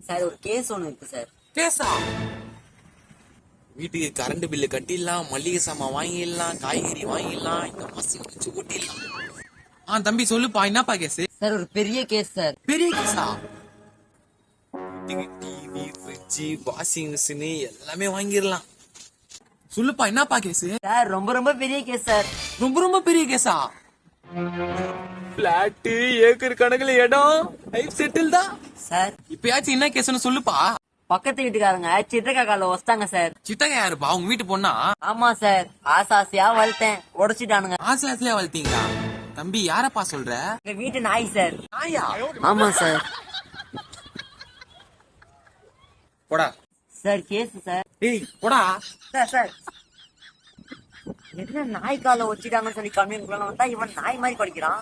Sir ஒரு case ஒன்று இருக்கு சார். கேஸா? வீட்டுக்கு கரண்ட் பில்லு கட்டிடலாம், மளிகை சாமான் வாங்கிடலாம், காய்கறி வாங்கிடலாம், இந்த மாசம் வச்சு ஓட்டிடலாம். தம்பி சொல்லுப்பா, என்னப்பா கேஸ்? சார் ஒரு பெரிய கேஸ் சார். பெரிய கேஸா? டிவி, ஃப்ரிட்ஜ், வாஷிங் மிஷின் எல்லாமே வாங்கிடலாம். சொல்லுப்பா, என்னப்பா கேஸ்? சார் ரொம்ப ரொம்ப பெரிய கேஸ் சார். ரொம்ப ரொம்ப பெரிய கேஸா? பிளாட், ஏக்கர் கணக்குல இடம், லைஃப் செட்டில் தான் சார். இப்பயாச்சும் என்ன கேஸ்னு சொல்லுப்பா. பக்கத்து வீட்டுக்காரங்க சித்தக்கா கால வச்சிட்டாங்க சார். சித்தகா யாருப்பா? உங்க வீட்டு பொண்ணா? ஆமா சார். ஆசாசியா வளர்த்தேன், உடைச்சிட்டானுங்க. ஆசை ஆசையா வளர்த்தீங்களா? தம்பி யாரப்பா சொல்ற? எங்க வீட்டு நாய் சார். நாயா? ஆமா சார். போடா. Sir case sir. டேய் போடா. சார் சார் என்ன நாய் கால வச்சுட்டாங்கன்னு சொல்லி கம்ப்ளைண்ட் பண்ண வந்தா இவன் நாய் மாதிரி படிக்கிறான்.